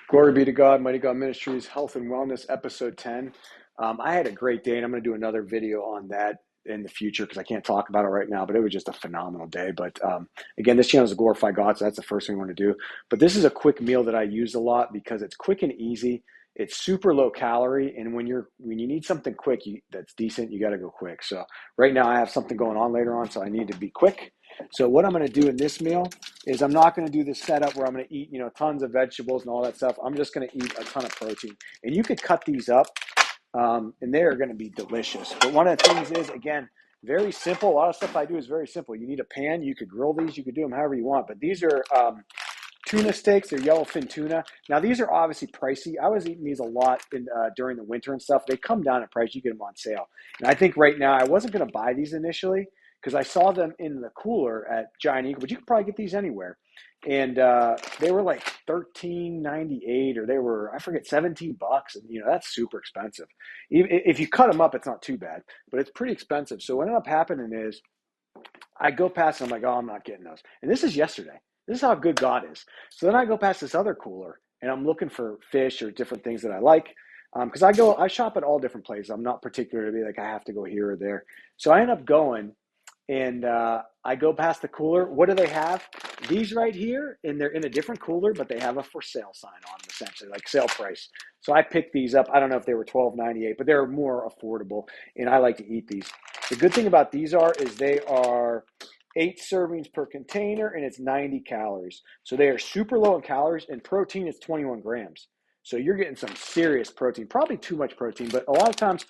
Glory be to God, Mighty God Ministries, Health and Wellness, episode 10. I had a great day, and I'm going to do another video on that in the future because I can't talk about it right now, but it was just a phenomenal day. But again, this channel is to glorify God, so that's the first thing we want to do. But this is a quick meal that I use a lot because it's quick and easy. It's super low calorie, and when you need something quick that's decent, you got to go quick. So right now I have something going on later on, so I need to be quick. So what I'm going to do in this meal is I'm not going to do the setup where I'm going to eat, tons of vegetables and all that stuff. I'm just going to eat a ton of protein. And you could cut these up, and they are going to be delicious. But one of the things is, again, very simple. A lot of stuff I do is very simple. You need a pan. You could grill these. You could do them however you want. But these are tuna steaks. They're yellowfin tuna. Now, these are obviously pricey. I was eating these a lot during the winter and stuff. They come down in price. You get them on sale. And I think right now I wasn't going to buy these initially because I saw them in the cooler at Giant Eagle, but you could probably get these anywhere. And they were like $13.98, or they were, I forget, $17. And, that's super expensive. Even if you cut them up, it's not too bad, but it's pretty expensive. So what ended up happening is I go past and I'm like, oh, I'm not getting those. And this is yesterday. This is how good God is. So then I go past this other cooler and I'm looking for fish or different things that I like. Because I shop at all different places. I'm not particular to be like, I have to go here or there. So I end up going and I go past the cooler. What do they have? These right here, and they're in a different cooler, but they have a for sale sign on them, essentially, like sale price. So I picked these up. I don't know if they were $12.98, but they're more affordable, and I like to eat these. The good thing about these is they are 8 servings per container, and it's 90 calories. So they are super low in calories, and protein is 21 grams. So you're getting some serious protein, probably too much protein, but a lot of times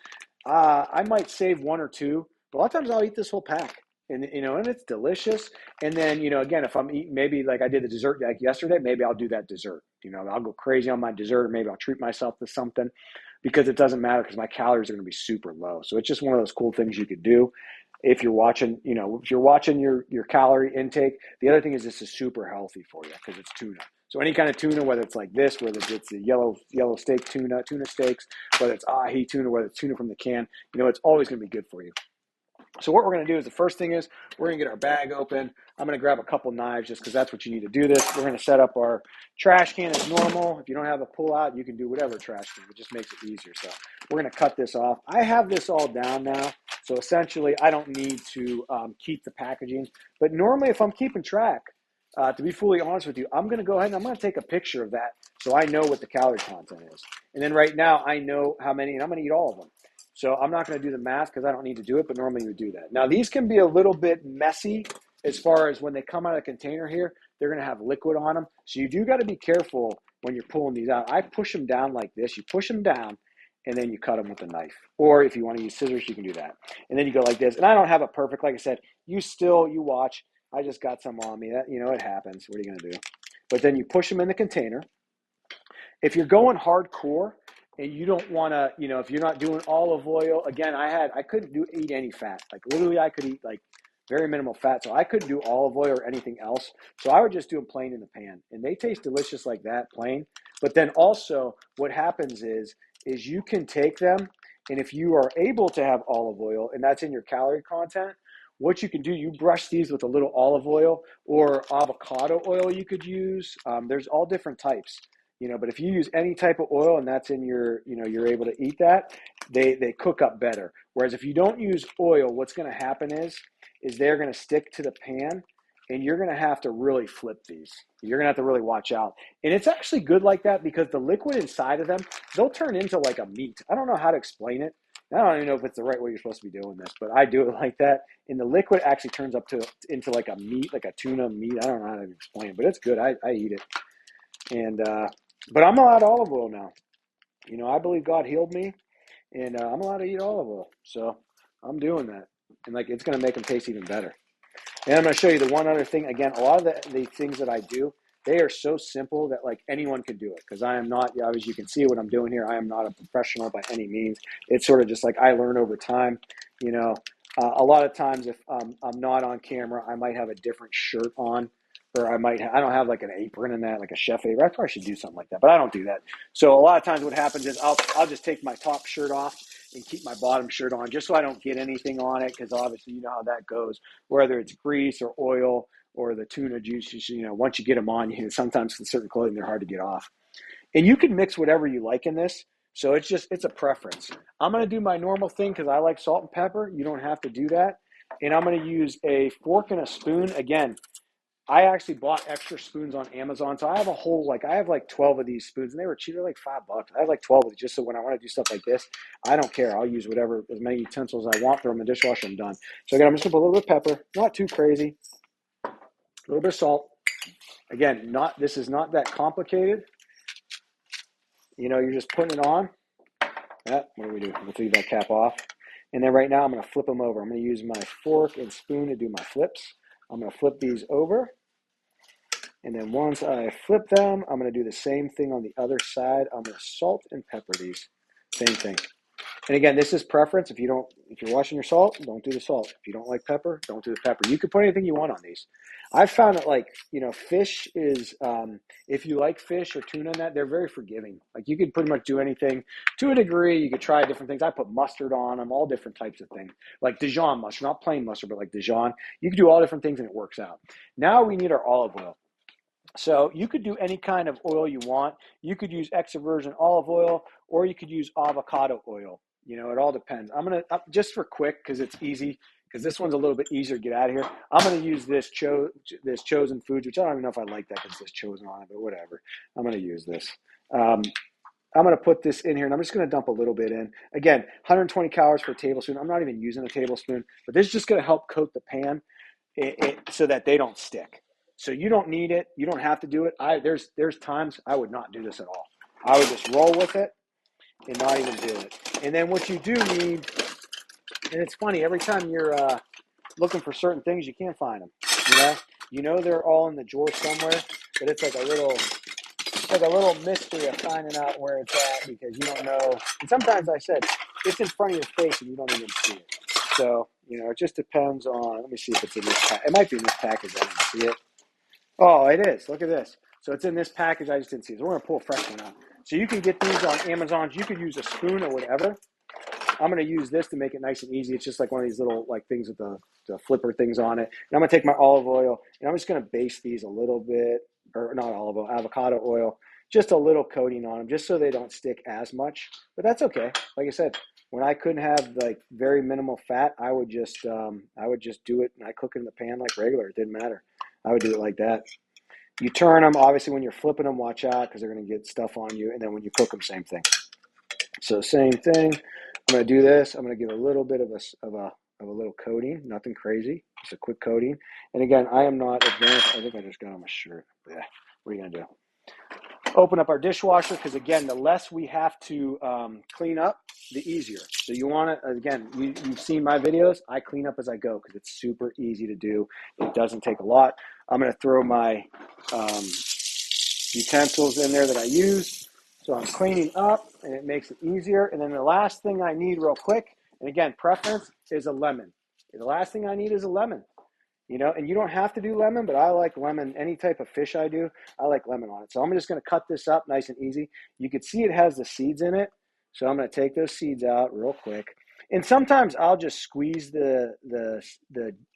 I might save one or two, but a lot of times I'll eat this whole pack. And it's delicious. And then, again, if I'm eating, maybe like I did the dessert like yesterday, maybe I'll do that dessert. I'll go crazy on my dessert, or maybe I'll treat myself to something, because it doesn't matter because my calories are going to be super low. So it's just one of those cool things you could do if you're watching, if you're watching your calorie intake. The other thing is this is super healthy for you because it's tuna. So any kind of tuna, whether it's like this, whether it's the yellow steak tuna steaks, whether it's ahi tuna, whether it's tuna from the can, it's always going to be good for you. So what we're going to do is, the first thing is we're going to get our bag open. I'm going to grab a couple knives just because that's what you need to do this. We're going to set up our trash can as normal. If you don't have a pull out, you can do whatever trash can. It just makes it easier. So we're going to cut this off. I have this all down now. So essentially, I don't need to keep the packaging. But normally, if I'm keeping track, to be fully honest with you, I'm going to go ahead and I'm going to take a picture of that so I know what the calorie content is. And then right now, I know how many, and I'm going to eat all of them. So I'm not going to do the math because I don't need to do it, but normally you would do that. Now, these can be a little bit messy as far as when they come out of the container here, they're going to have liquid on them. So you do got to be careful when you're pulling these out. I push them down like this. You push them down, and then you cut them with a knife. Or if you want to use scissors, you can do that. And then you go like this. And I don't have it perfect. Like I said, you watch. I just got some on me. That, it happens. What are you going to do? But then you push them in the container. If you're going hardcore, and you don't want to, if you're not doing olive oil, again, I couldn't eat any fat. Like literally I could eat like very minimal fat. So I couldn't do olive oil or anything else. So I would just do them plain in the pan, and they taste delicious like that, plain. But then also what happens is you can take them, and if you are able to have olive oil and that's in your calorie content, what you can do, you brush these with a little olive oil or avocado oil you could use. There's all different types. But if you use any type of oil and that's in your, you're able to eat that, they cook up better. Whereas if you don't use oil, what's going to happen is they're going to stick to the pan, and you're going to have to really flip these. You're going to have to really watch out. And it's actually good like that because the liquid inside of them, they'll turn into like a meat. I don't know how to explain it. I don't even know if it's the right way you're supposed to be doing this, but I do it like that. And the liquid actually turns up into like a meat, like a tuna meat. I don't know how to explain it, but it's good. I eat it. And, but I'm allowed olive oil now. I believe God healed me, and I'm allowed to eat olive oil. So I'm doing that. And it's going to make them taste even better. And I'm going to show you the one other thing. Again, a lot of the things that I do, they are so simple that anyone can do it. Because I am not, as you can see what I'm doing here, I am not a professional by any means. It's sort of just I learn over time. A lot of times if I'm not on camera, I might have a different shirt on. Or I don't have like an apron in that, like a chef apron. I probably should do something like that, but I don't do that. So a lot of times what happens is I'll just take my top shirt off and keep my bottom shirt on just so I don't get anything on it, because obviously you know how that goes, whether it's grease or oil or the tuna juices, once you get them on, sometimes with certain clothing, they're hard to get off. And you can mix whatever you like in this. So it's a preference. I'm going to do my normal thing because I like salt and pepper. You don't have to do that. And I'm going to use a fork and a spoon. Again, I actually bought extra spoons on Amazon. So I have I have like 12 of these spoons, and they were cheap. They're like $5. I have like 12 of these just so when I want to do stuff like this, I don't care. I'll use as many utensils as I want, throw them in the dishwasher, I'm done. So again, I'm just going to put a little bit of pepper, not too crazy, a little bit of salt. Again, this is not that complicated. You're just putting it on. What do we do? Let's leave that cap off. And then right now I'm going to flip them over. I'm going to use my fork and spoon to do my flips. I'm going to flip these over. And then once I flip them, I'm going to do the same thing on the other side. I'm going to salt and pepper these. Same thing. And again, this is preference. If you're washing your salt, don't do the salt. If you don't like pepper, don't do the pepper. You can put anything you want on these. I've found that fish is, if you like fish or tuna in that, they're very forgiving. Like you could pretty much do anything to a degree. You could try different things. I put mustard on them, all different types of things. Like Dijon mustard, not plain mustard, but like Dijon. You can do all different things and it works out. Now we need our olive oil. So you could do any kind of oil you want. You could use extra virgin olive oil, or you could use avocado oil. It all depends. I'm going to, just for quick, because it's easy, because this one's a little bit easier to get out of here. I'm going to use this Chosen Foods, which I don't even know if I like that because it says Chosen on it, but whatever. I'm going to use this. I'm going to put this in here, and I'm just going to dump a little bit in. Again, 120 calories per tablespoon. I'm not even using a tablespoon, but this is just going to help coat the pan so that they don't stick. So you don't need it. You don't have to do it. There's times I would not do this at all. I would just roll with it and not even do it. And then what you do need, and it's funny, every time you're looking for certain things, you can't find them. They're all in the drawer somewhere, but it's like a little mystery of finding out where it's at because you don't know. And sometimes I said it's in front of your face and you don't even see it. So it just depends on. Let me see if it's in this pack. It might be in this package. I didn't see it. Oh, it is. Look at this. So it's in this package. I just didn't see it. So we're going to pull a fresh one out. So you can get these on Amazon. You could use a spoon or whatever. I'm going to use this to make it nice and easy. It's just like one of these little things with the flipper things on it. And I'm going to take my olive oil, and I'm just going to baste these a little bit, or not olive oil, avocado oil, just a little coating on them, just so they don't stick as much. But that's okay. Like I said, when I couldn't have very minimal fat, I would just do it, and I cook it in the pan like regular. It didn't matter. I would do it like that. You turn them, obviously, when you're flipping them, watch out because they're going to get stuff on you. And then when you cook them, same thing. So same thing. I'm going to do this. I'm going to give a little bit of a little coating, nothing crazy, just a quick coating. And again, I am not advanced. I think I just got on my shirt. Yeah. What are you going to do? Open up our dishwasher because, again, the less we have to clean up, the easier. So you want to, again, you've seen my videos. I clean up as I go because it's super easy to do. It doesn't take a lot. I'm going to throw my utensils in there that I use. So I'm cleaning up, and it makes it easier. And then the last thing I need real quick, and again, preference, is a lemon. The last thing I need is a lemon. And you don't have to do lemon, but I like lemon. Any type of fish I do, I like lemon on it. So I'm just going to cut this up nice and easy. You can see it has the seeds in it. So I'm going to take those seeds out real quick. And sometimes I'll just squeeze the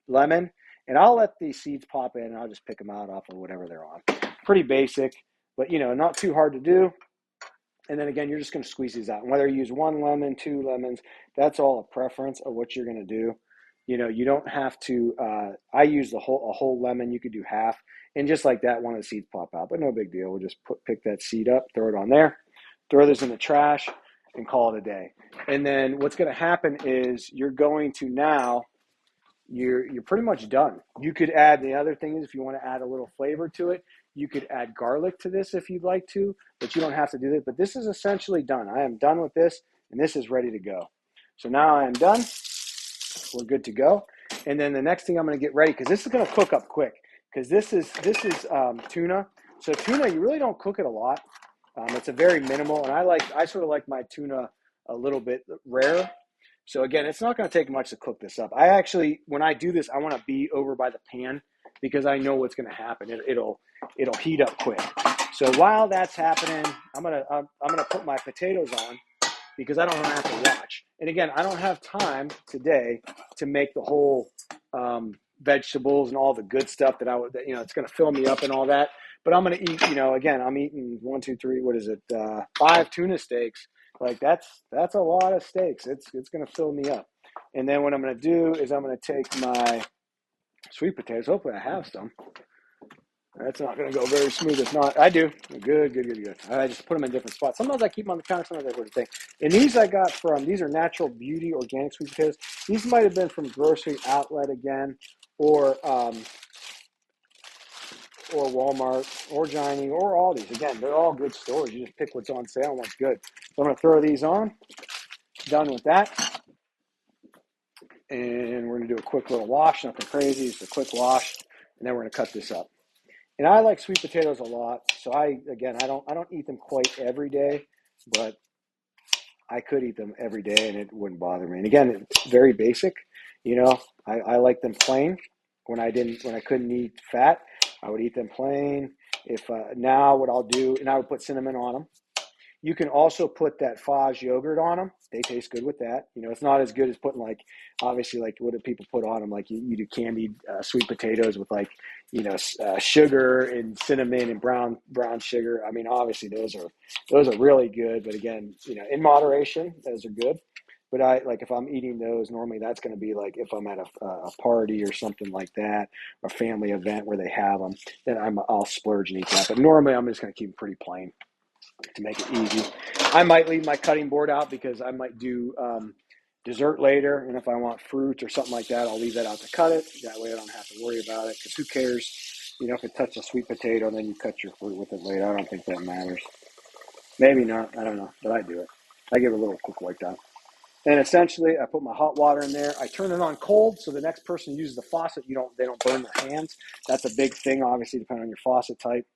lemon, and I'll let the seeds pop in, and I'll just pick them out off of whatever they're on. Pretty basic, but, not too hard to do. And then again, you're just going to squeeze these out. And whether you use 1 lemon, 2 lemons, that's all a preference of what you're going to do. You don't have to, I use a whole lemon. You could do half. And just like that, one of the seeds pop out. But no big deal. We'll just pick that seed up, throw it on there, throw this in the trash, and call it a day. And then what's going to happen is you're going to now, you're pretty much done. You could add the other things if you want to add a little flavor to it. You could add garlic to this if you'd like to, but you don't have to do that. But this is essentially done. I am done with this, and this is ready to go. So now I am done. We're good to go. And then the next thing I'm going to get ready, because this is going to cook up quick, because this is tuna. So tuna, you really don't cook it a lot. It's a very minimal, and I sort of like my tuna a little bit rare. So again, it's not going to take much to cook this up. I actually, when I do this, I want to be over by the pan because I know what's going to happen. It'll heat up quick. So while that's happening, I'm gonna put my potatoes on because I don't have to watch. And again, I don't have time today to make the whole vegetables and all the good stuff that it's going to fill me up and all that. But I'm gonna eat, again, I'm eating one, two, three, what is it? 5 tuna steaks. Like that's a lot of steaks. It's gonna fill me up. And then what I'm gonna do is I'm gonna take my sweet potatoes. Hopefully I have some. That's not going to go very smooth. If not, I do. Good, good, good, good. I just put them in different spots. Sometimes I keep them on the counter. Sometimes I put a thing. And these I got from, these are Natural Beauty organic sweet potatoes. These might have been from Grocery Outlet again, or Walmart, or Giant, or Aldi's. Again, they're all good stores. You just pick what's on sale and what's good. So I'm going to throw these on. Done with that. And we're going to do a quick little wash. Nothing crazy. Just a quick wash. And then we're going to cut this up. And I like sweet potatoes a lot. So I don't eat them quite every day, but I could eat them every day and it wouldn't bother me. And again, it's very basic. I like them plain. When I couldn't eat fat, I would eat them plain. If now what I'll do, and I would put cinnamon on them. You can also put that Fage yogurt on them. They taste good with that. It's not as good as putting obviously what do people put on them? Like you do candied sweet potatoes with sugar and cinnamon and brown sugar. I mean, obviously those are really good. But again, in moderation, those are good. But if I'm eating those, normally that's going to be like if I'm at a party or something like that, a family event where they have them, then I'll splurge and eat that. But normally I'm just going to keep them pretty plain to make it easy. I might leave my cutting board out because I might do dessert later. And if I want fruit or something like that, I'll leave that out to cut it. That way I don't have to worry about it because who cares? If it touches a sweet potato and then you cut your fruit with it later, I don't think that matters. Maybe not. I don't know. But I do it. I give it a little quick like that. And essentially, I put my hot water in there. I turn it on cold so the next person uses the faucet. They don't burn their hands. That's a big thing, obviously, depending on your faucet type.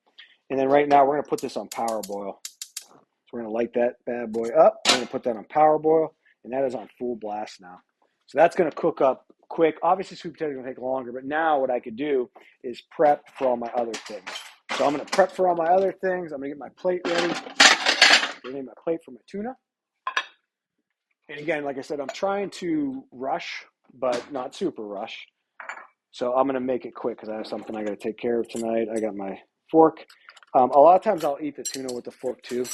And then right now, we're going to put this on power boil. So we're going to light that bad boy up. We're going to put that on power boil, and that is on full blast now. So that's going to cook up quick. Obviously, sweet potatoes are going to take longer, but now what I could do is prep for all my other things. So I'm going to prep for all my other things. I'm going to get my plate ready. I'm going to get my plate for my tuna. And again, like I said, I'm trying to rush, but not super rush. So I'm going to make it quick because I have something I got to take care of tonight. I got my fork. A lot of times I'll eat the tuna with the fork too.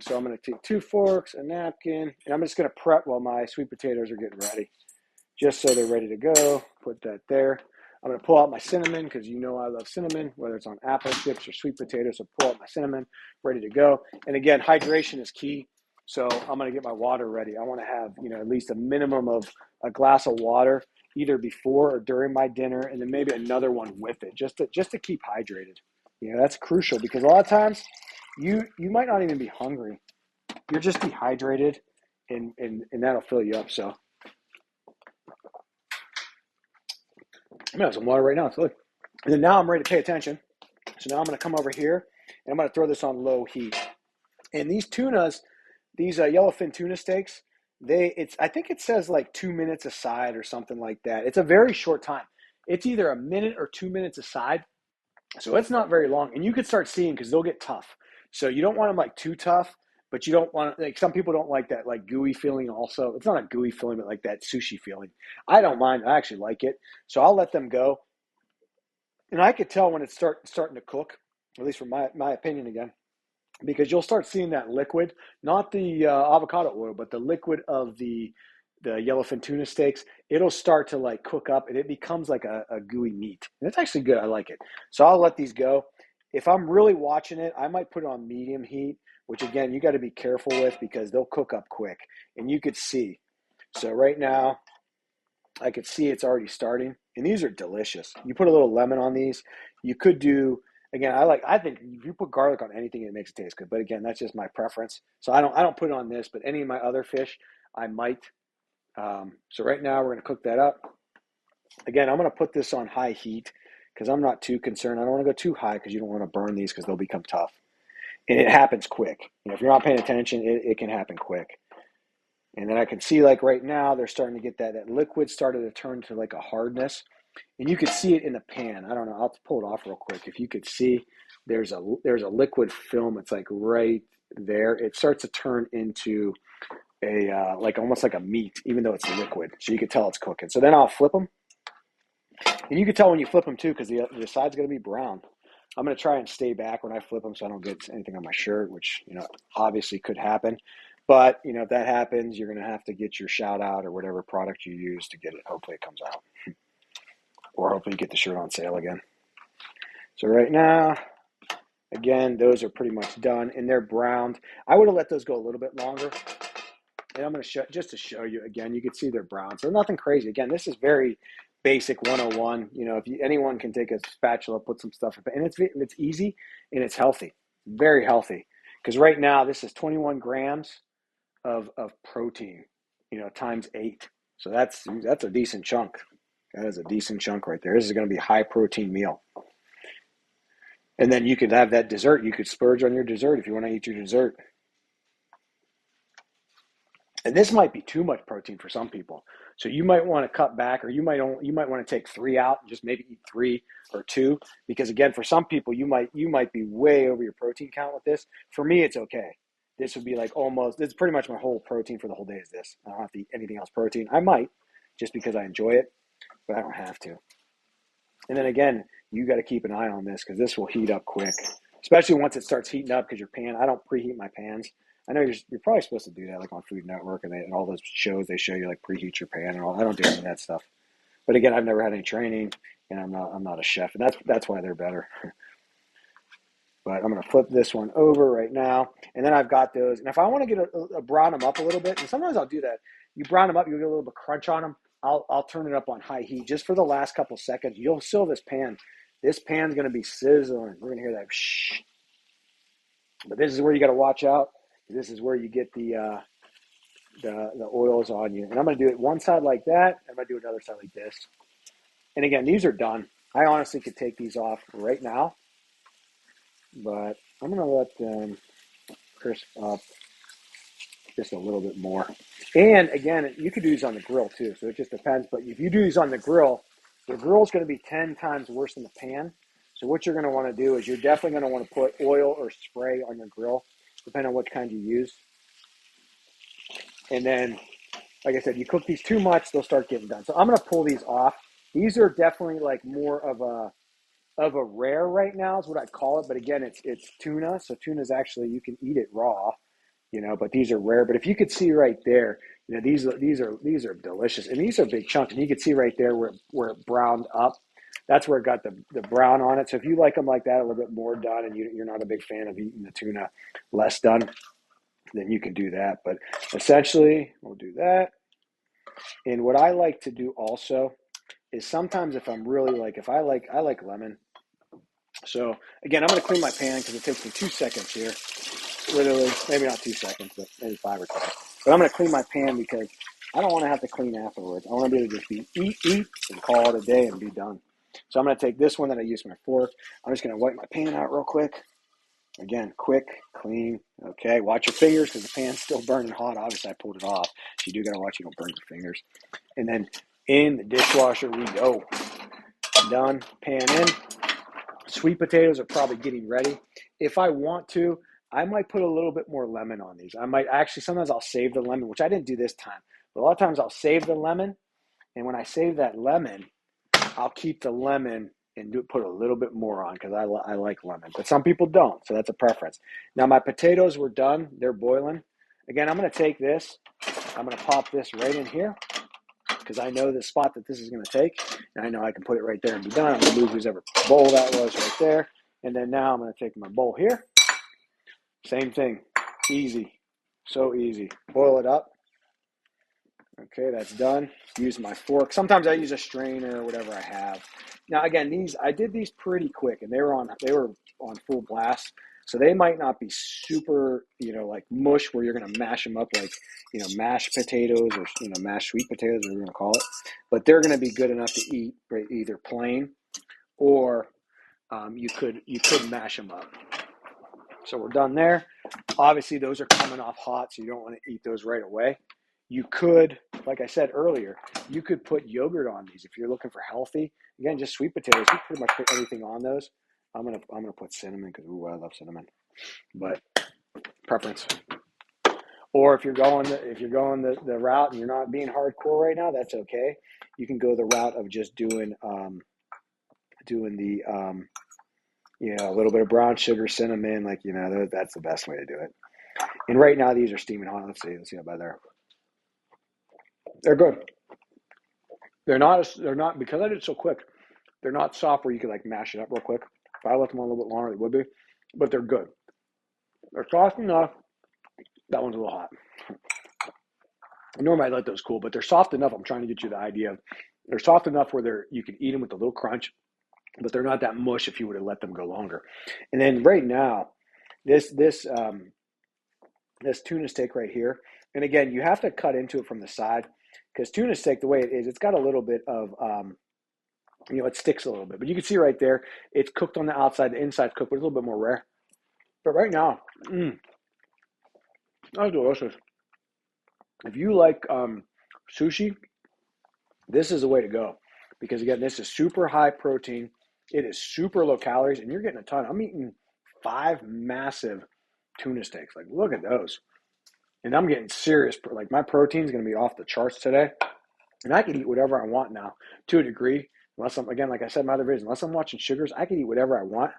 So I'm going to take 2 forks, a napkin, and I'm just going to prep while my sweet potatoes are getting ready. Just so they're ready to go. Put that there. I'm going to pull out my cinnamon because I love cinnamon, whether it's on apple chips or sweet potatoes. So pull out my cinnamon, ready to go. And again, hydration is key. So I'm going to get my water ready. I want to have, at least a minimum of a glass of water either before or during my dinner, and then maybe another one with it, just to keep hydrated. That's crucial because a lot of times you might not even be hungry. You're just dehydrated, and that'll fill you up. So I'm gonna have some water right now. It's good. And then now I'm ready to pay attention. So now I'm gonna come over here and I'm gonna throw this on low heat. And these tunas, these yellowfin tuna steaks, I think it says like 2 minutes aside or something like that. It's a very short time. It's either a minute or 2 minutes aside. So it's not very long. And you could start seeing because they'll get tough. So you don't want them like too tough, but you don't want some people don't like that like gooey feeling also. It's not a gooey feeling, but like that sushi feeling. I don't mind. I actually like it. So I'll let them go. And I could tell when it's starting to cook, at least from my opinion again, because you'll start seeing that liquid, not the avocado oil, but the liquid of the yellowfin tuna steaks. It'll start to like cook up and it becomes like a gooey meat. And it's actually good. I like it. So I'll let these go. If I'm really watching it, I might put it on medium heat, which again, you got to be careful with because they'll cook up quick and you could see. So right now I could see it's already starting and these are delicious. You put a little lemon on these. You could do, again, I think if you put garlic on anything, it makes it taste good. But again, that's just my preference. So I don't put it on this, but any of my other fish, I might. So right now we're going to cook that up. Again, I'm going to put this on high heat because I'm not too concerned. I don't want to go too high because you don't want to burn these because they'll become tough. And it happens quick. If you're not paying attention, it can happen quick. And then I can see like right now, they're starting to get that liquid started to turn to like a hardness. And you could see it in the pan. I don't know. I'll pull it off real quick. If you could see, there's a liquid film. It's like right there. It starts to turn into a like almost like a meat, even though it's liquid. So you could tell it's cooking. So then I'll flip them. And you can tell when you flip them too because the side's going to be brown. I'm going to try and stay back when I flip them so I don't get anything on my shirt, which, obviously could happen. But, if that happens, you're going to have to get your shout out or whatever product you use to get it. Hopefully it comes out. Or hopefully you get the shirt on sale again. So right now, again, those are pretty much done, and they're browned. I would have let those go a little bit longer. And I'm going to show, just to show you again, you can see they're brown. So nothing crazy. Again, this is very basic 101. If anyone can take a spatula, put some stuff in, and it's easy and it's healthy, very healthy. Because right now this is 21 grams of protein, times 8. So that's a decent chunk. That is a decent chunk right there. This is going to be a high protein meal. And then you could have that dessert. You could splurge on your dessert if you want to eat your dessert. And this might be too much protein for some people. So you might want to cut back, or you might want to take 3 out and just maybe eat 3 or 2. Because again, for some people, you might be way over your protein count with this. For me, it's okay. This would be like this is pretty much my whole protein for the whole day is this. I don't have to eat anything else protein. I might, just because I enjoy it, but I don't have to. And then again, you got to keep an eye on this because this will heat up quick, especially once it starts heating up because your pan, I don't preheat my pans. I know you're probably supposed to do that, like on Food Network and all those shows, they show you like preheat your pan and all. I don't do any of that stuff. But again, I've never had any training, and I'm not a chef, and that's why they're better. But I'm going to flip this one over right now, and then I've got those. And if I want to get a brown them up a little bit, and sometimes I'll do that. You brown them up, you get a little bit of crunch on them. I'll turn it up on high heat just for the last couple seconds. You'll seal this pan. This pan's going to be sizzling. We're going to hear that shh. But this is where you got to watch out. This is where you get the oils on you. And I'm going to do it one side like that. I'm going to do another side like this. And again, these are done. I honestly could take these off right now, but I'm going to let them crisp up just a little bit more. And again, you could do these on the grill too. So it just depends. But if you do these on the grill's going to be 10 times worse than the pan. So what you're going to want to do is you're definitely going to want to put oil or spray on your grill, depending on what kind you use. And then, like I said, you cook these too much, they'll start getting done. So I'm going to pull these off. These are definitely like more of a rare right now is what I'd call it. But again, it's tuna. So tuna is actually, you can eat it raw, but these are rare. But if you could see right there, these are delicious. And these are big chunks. And you can see right there where it browned up. That's where it got the brown on it. So if you like them like that, a little bit more done, and you're not a big fan of eating the tuna less done, then you can do that. But essentially, we'll do that. And what I like to do also is sometimes if I'm really I like lemon. So again, I'm going to clean my pan because it takes me 2 seconds here. Literally, maybe not 2 seconds, but maybe 5 or 10. But I'm going to clean my pan because I don't want to have to clean afterwards. I want to be able to just eat, and call it a day and be done. So I'm going to take this one that I use my fork. I'm just going to wipe my pan out real quick. Again, quick, clean. Okay, watch your fingers because the pan's still burning hot. Obviously, I pulled it off. So you do got to watch you don't burn your fingers. And then in the dishwasher we go. Done, pan in. Sweet potatoes are probably getting ready. If I want to, I might put a little bit more lemon on these. I might actually, sometimes I'll save the lemon, which I didn't do this time. But a lot of times I'll save the lemon. And when I save that lemon, I'll keep the lemon and put a little bit more on because I like lemon. But some people don't, so that's a preference. Now my potatoes were done. They're boiling. Again, I'm going to take this. I'm going to pop this right in here because I know the spot that this is going to take. And I know I can put it right there and be done. I'm going to move whoever bowl that was right there. And then now I'm going to take my bowl here. Same thing. Easy. So easy. Boil it up. Okay, that's done. Use my fork. Sometimes I use a strainer or whatever I have. Now again, I did these pretty quick, and they were on full blast, so they might not be super, like mush where you're gonna mash them up like, mashed potatoes or mashed sweet potatoes, whatever you're gonna call it. But they're gonna be good enough to eat either plain or you could mash them up. So we're done there. Obviously, those are coming off hot, so you don't want to eat those right away. You could, like I said earlier, you could put yogurt on these if you're looking for healthy. Again, just sweet potatoes. You pretty much put anything on those. I'm gonna put cinnamon because I love cinnamon. But preference. Or if you're going the route and you're not being hardcore right now, that's okay. You can go the route of just doing the a little bit of brown sugar, cinnamon, like, that's the best way to do it. And right now these are steaming hot. Let's see it by there. They're good. They're not, because I did it so quick, they're not soft where you could like mash it up real quick. If I left them on a little bit longer, they would be, but they're good. They're soft enough. That one's a little hot. Normally I let those cool, but they're soft enough. I'm trying to get you the idea. They're soft enough where you can eat them with a little crunch, but they're not that mush if you would have let them go longer. And then right now, this tuna steak right here, and again, you have to cut into it from the side because tuna steak, the way it is, it's got a little bit of it sticks a little bit. But you can see right there, it's cooked on the outside, the inside's cooked, but it's a little bit more rare. But right now, that's delicious. If you like sushi, this is the way to go. Because again, this is super high protein. It is super low calories, and you're getting a ton. I'm eating 5 massive tuna steaks. Like, look at those. And I'm getting serious. Like, my protein is going to be off the charts today. And I can eat whatever I want now, to a degree. Unless I'm, again, like I said in my other videos, unless I'm watching sugars, I can eat whatever I want.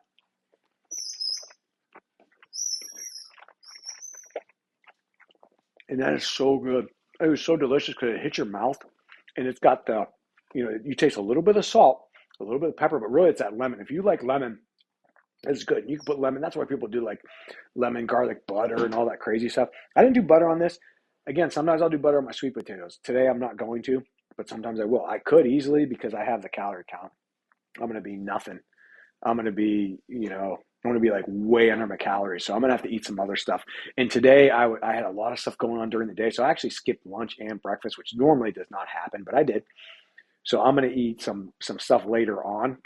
And that is so good. It was so delicious because it hits your mouth, and it's got you taste a little bit of salt, a little bit of pepper, but really it's that lemon. If you like lemon, it's good. You can put lemon. That's why people do like lemon, garlic, butter, and all that crazy stuff. I didn't do butter on this. Again, sometimes I'll do butter on my sweet potatoes. Today I'm not going to, but sometimes I will. I could easily because I have the calorie count. I'm going to be nothing. I'm going to be, I'm going to be like way under my calories. So I'm going to have to eat some other stuff. And today I had a lot of stuff going on during the day. So I actually skipped lunch and breakfast, which normally does not happen, but I did. So I'm going to eat some stuff later on,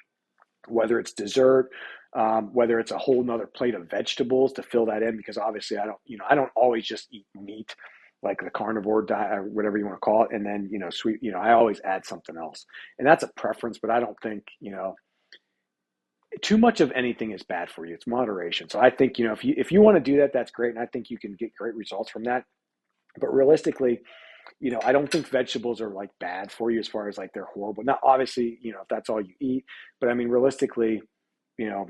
whether it's dessert, whether it's a whole nother plate of vegetables to fill that in, because obviously I don't always just eat meat, like the carnivore diet or whatever you want to call it. And then, sweet, I always add something else, and that's a preference, but I don't think, too much of anything is bad for you. It's moderation. So I think, if you want to do that, that's great. And I think you can get great results from that. But realistically, I don't think vegetables are like bad for you as far as like they're horrible. Now, obviously, if that's all you eat, but I mean, realistically, you know,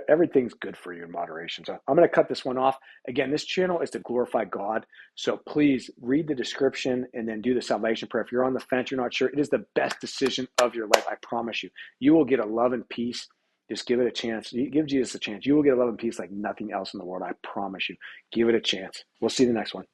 everything's good for you in moderation. So I'm going to cut this one off. Again, this channel is to glorify God. So please read the description and then do the salvation prayer. If you're on the fence, you're not sure, it is the best decision of your life. I promise you. You will get a love and peace. Just give it a chance. Give Jesus a chance. You will get a love and peace like nothing else in the world. I promise you. Give it a chance. We'll see you in the next one.